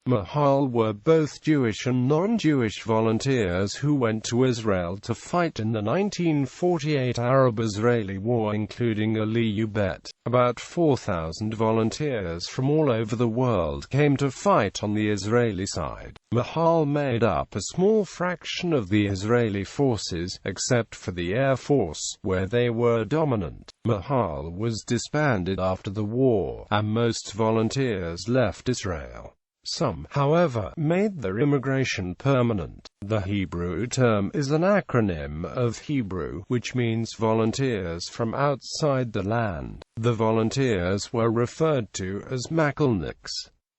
Mahal were both Jewish and non-Jewish volunteers who went to Israel to fight in the 1948 Arab-Israeli War, including Aliyah Bet.About 4,000 volunteers from all over the world came to fight on the Israeli side. Mahal made up a small fraction of the Israeli forces, except for the Air Force, where they were dominant. Mahal was disbanded after the war, and most volunteers left Israel. Some, however, made their immigration permanent. The Hebrew term is an acronym of Hebrew, which means volunteers from outside the land. The volunteers were referred to as Mahalniks.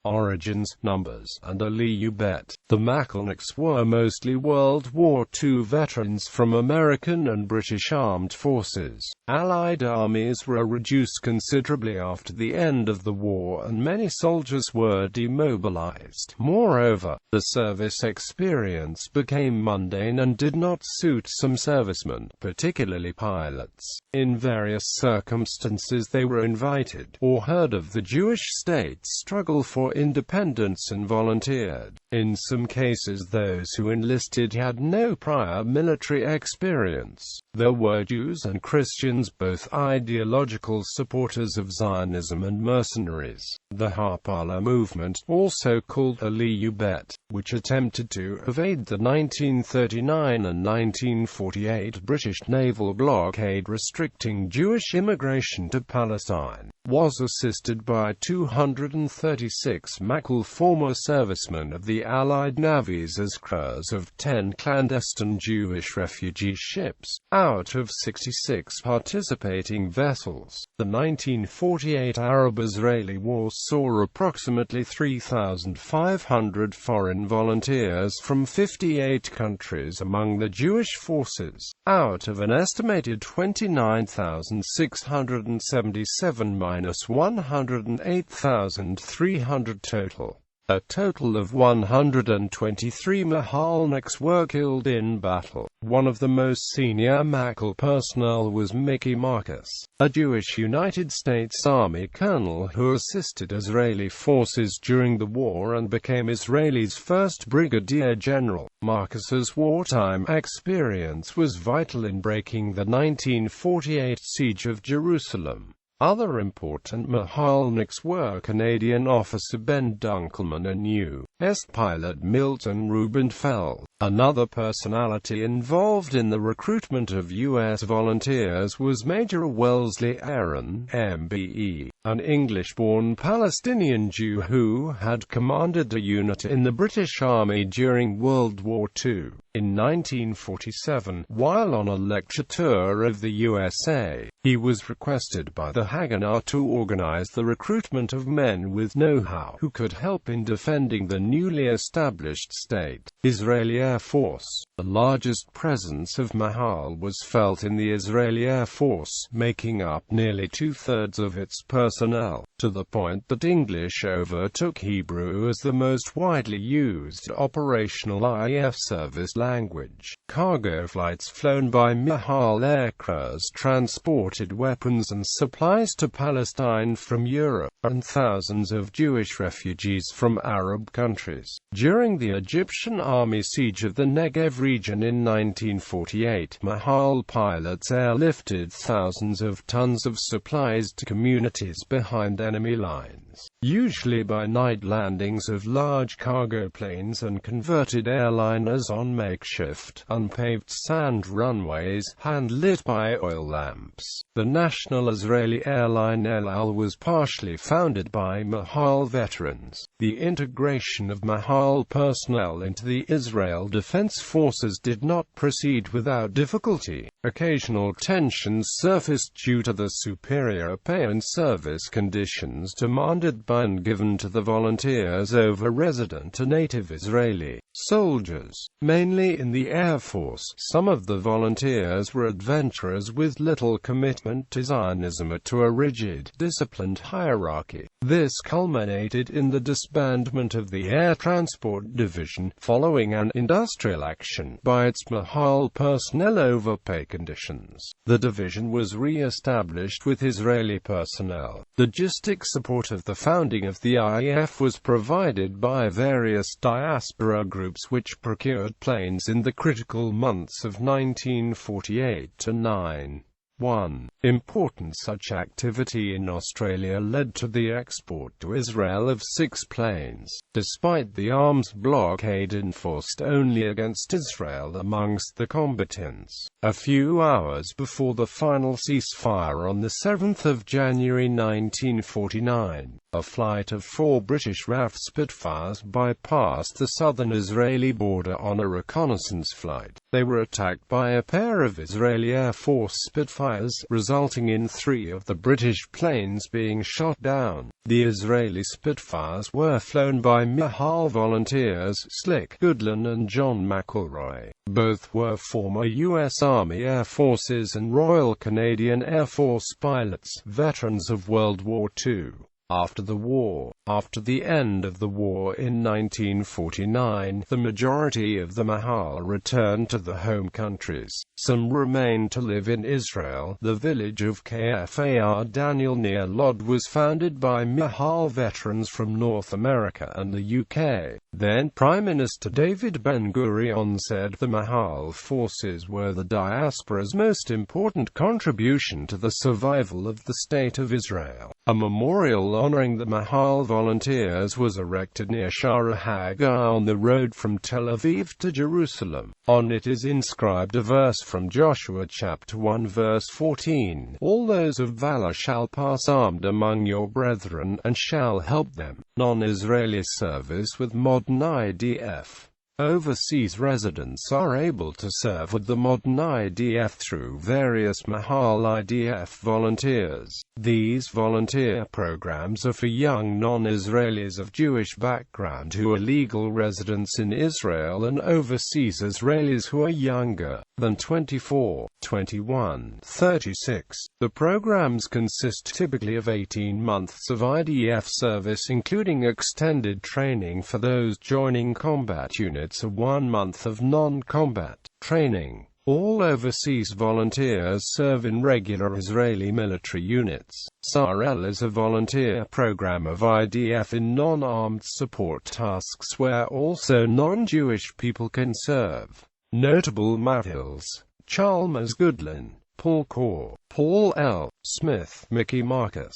Origins, numbers, and Aliyah Bet. The Mahalniks were mostly World War II veterans from American and British armed forces. Allied armies were reduced considerably after the end of the war, and many soldiers were demobilized. Moreover, the service experience became mundane and did not suit some servicemen, particularly pilots. In various circumstances they were invited, or heard of the Jewish state's struggle for independence and volunteered. In some cases those who enlisted had no prior military experience. There were Jews and Christians, both ideological supporters of Zionism and mercenaries. The Harpala movement, also called Aliyah Bet., which attempted to evade the 1939 and 1948 British naval blockade restricting Jewish immigration to Palestine, was assisted by 236 Mahal former servicemen of the Allied navies as crews of 10 clandestine Jewish refugee ships, out of 66 participating vessels. The 1948 Arab-Israeli War saw approximately 3,500 foreign volunteers from 58 countries among the Jewish forces, out of an estimated 29,677 minus 108,300 total. A total of 123 Mahalniks were killed in battle. One of the most senior Mahal personnel was Mickey Marcus, a Jewish United States Army colonel who assisted Israeli forces during the war and became Israel's first brigadier general. Marcus's wartime experience was vital in breaking the 1948 siege of Jerusalem. Other important Mahalniks were Canadian officer Ben Dunkelman and U.S. pilot Milton Rubenfeld. Another personality involved in the recruitment of U.S. volunteers was Major Wellesley Aaron, MBE, an English-born Palestinian Jew who had commanded a unit in the British Army during World War II. In 1947, while on a lecture tour of the USA, he was requested by the Haganah to organize the recruitment of men with know-how who could help in defending the newly established state. Israeli Air Force. The largest presence of Mahal was felt in the Israeli Air Force, making up nearly two-thirds of its personnel, to the point that English overtook Hebrew as the most widely used operational IF service language. Cargo flights flown by Mahal aircrews transported weapons and supplies to Palestine from Europe, and thousands of Jewish refugees from Arab countries. During the Egyptian army siege of the Negev region in 1948, Mahal pilots airlifted thousands of tons of supplies to communities behind enemy lines, usually by night landings of large cargo planes and converted airliners on makeshift, unpaved sand runways, hand-lit by oil lamps. The national Israeli airline El Al was partially founded by Mahal veterans. The integration of Mahal personnel into the Israel Defense Forces did not proceed without difficulty. Occasional tensions surfaced due to the superior pay and service conditions demanded by and given to the volunteers over resident and native Israeli soldiers, mainly in the Air Force. Some of the volunteers were adventurers with little commitment to Zionism or to a rigid, disciplined hierarchy. This culminated in the disbandment of the Air Transport Division, following an industrial action by its Mahal personnel over pay conditions. The division was re-established with Israeli personnel. Logistic support of the founding founding of the IDF was provided by various diaspora groups which procured planes in the critical months of 1948 to 9. 1. Important such activity in Australia led to the export to Israel of 6 planes, despite the arms blockade enforced only against Israel amongst the combatants. A few hours before the final ceasefire on the 7th of January 1949, a flight of 4 British RAF Spitfires bypassed the southern Israeli border on a reconnaissance flight. They were attacked by a pair of Israeli Air Force Spitfires, resulting in 3 of the British planes being shot down. The Israeli Spitfires were flown by Mahal volunteers Slick Goodlin and John McElroy. Both were former U.S. Army Air Forces and Royal Canadian Air Force pilots, veterans of World War II. After the end of the war in 1949, the majority of the Mahal returned to the home countries. Some remained to live in Israel. The village of Kfar Daniel near Lod was founded by Mahal veterans from North America and the UK. Then Prime Minister David Ben-Gurion said the Mahal forces were the diaspora's most important contribution to the survival of the State of Israel. A memorial honoring the Mahal volunteers was erected near Shara Hagar on the road from Tel Aviv to Jerusalem. On it is inscribed a verse from Joshua chapter 1 verse 14, "All those of valor shall pass armed among your brethren, and shall help them." Non-Israeli service with modern IDF. Overseas residents are able to serve with the modern IDF through various Mahal IDF volunteers. These volunteer programs are for young non-Israelis of Jewish background who are legal residents in Israel and overseas Israelis who are younger than 24, 21, 36. The programs consist typically of 18 months of IDF service including extended training for those joining combat units, or 1 month of non-combat training. All overseas volunteers serve in regular Israeli military units. SARL is a volunteer program of IDF in non-armed support tasks where also non-Jewish people can serve. Notable Mahals: Chalmers Goodlin, Paul Kaur, Paul L. Smith, Mickey Marcus.